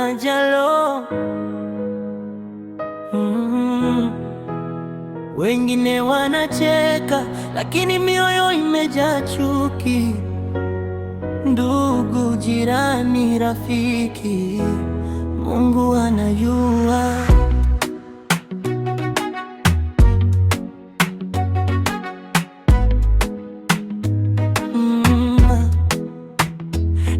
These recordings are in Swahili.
Majalo. Wengine wanacheka, lakini mioyo imejaa chuki. Ndugu, jirani, rafiki, Mungu anajua.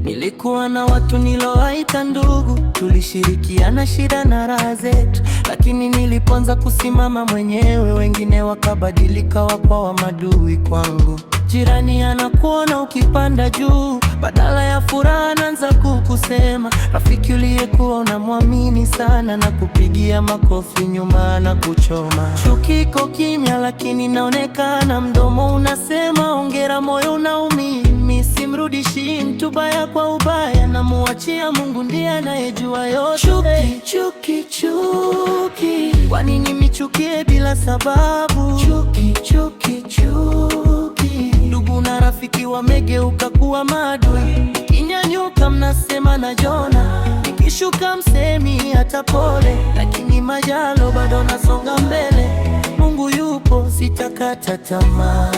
Nilikuwa na watu nilowaita ndugu, tulishirikiana shida na raha zetu, lakini nilipoanza kusimama mwenyewe, wengine wakabadilika wakawa maadui kwangu. Jirani anakuona ukipanda juu, badala ya furaha anaanza kukusema. Rafiki uliyekuwa unamwamini sana na kupigia makofi nyuma na kuchoma. Chuki iko kimya, lakini inaonekana. Mdomo unasema hongera, moyo unaumia. Mimi simrudishi mtu baya kwa ubaya, namuachia Mungu, ndiye anayejua yote. Chuki, chuki, chuki, kwa nini michukie bila sababu? Chuki, chuki, chuki, ndugu na rafiki wamegeuka kuwa maadui. Kinyanyuka mnasema najona, nikishuka msemi hata pole, lakini majalo bado nasonga mbele. Mungu yupo, sitakata tamaa.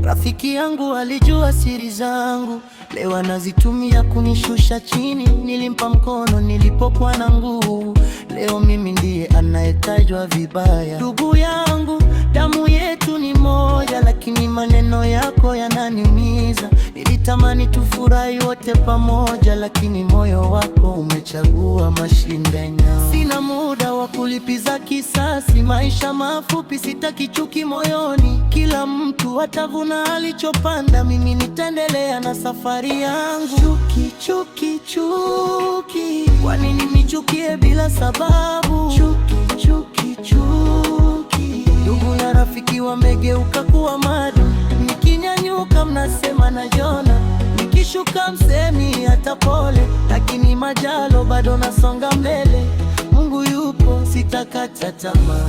Rafiki yangu alijua siri zangu, leo anazitumia kunishusha chini. Nilimpa mkono nilipokuwa na nguvu, leo mimi ndiye anayetajwa vibaya. Ndugu yangu, damu yetu ni moja, lakini maneno yako yananiumiza. Nilitamani tufurahi wote pamoja, lakini moyo wako umechagua mashindano. Sina muda wa kulipiza kisasi, maisha mafupi, sitaki chuki moyoni. Kila mtu atavuna alichopanda, mimi nitaendelea na safari yangu. Chuki, chuki, chuki, kwa nini nichukie bila sababu? Chuki, chuki, chuki, ndugu na rafiki wamegeuka kuwa maadui. Nikinyanyuka mnasema najona, nikishuka msemi hata pole, lakini majalo bado nasonga mbele. Mungu yupo, sitakata tamaa.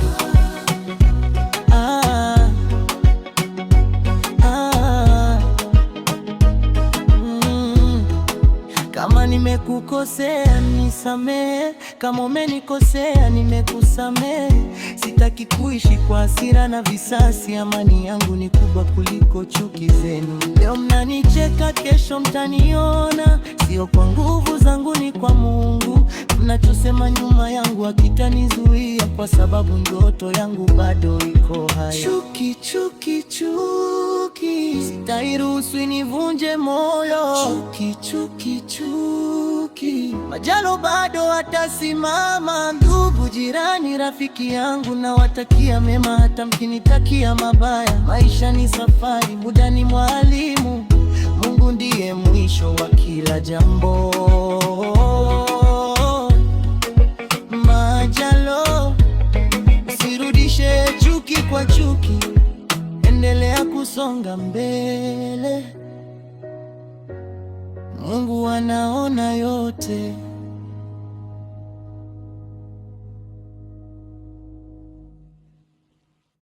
Kama nimekukosea nisamehe, kama umenikosea nimekusamehe. Sitaki kuishi kwa hasira na visasi, amani yangu ni kubwa kuliko chuki zenu. Leo mnanicheka, kesho mtaniona, sio kwa nguvu zangu, ni kwa Mungu. Mnachosema nyuma yangu hakitanizuia, kwa sababu ndoto yangu bado iko hai. Chuki, chuki, chuki, sitairuhusu inivunje moyo. Chuki, chuki, chuki, majalo bado atasimama. Ndugu, jirani, rafiki yangu, nawatakia mema hata mkinitakia mabaya. Maisha ni safari, muda ni mwalimu. Mungu ndiye mwisho wa kila jambo. Majalo, usirudishe chuki kwa chuki, endelea kusonga mbele. Mungu anaona yote.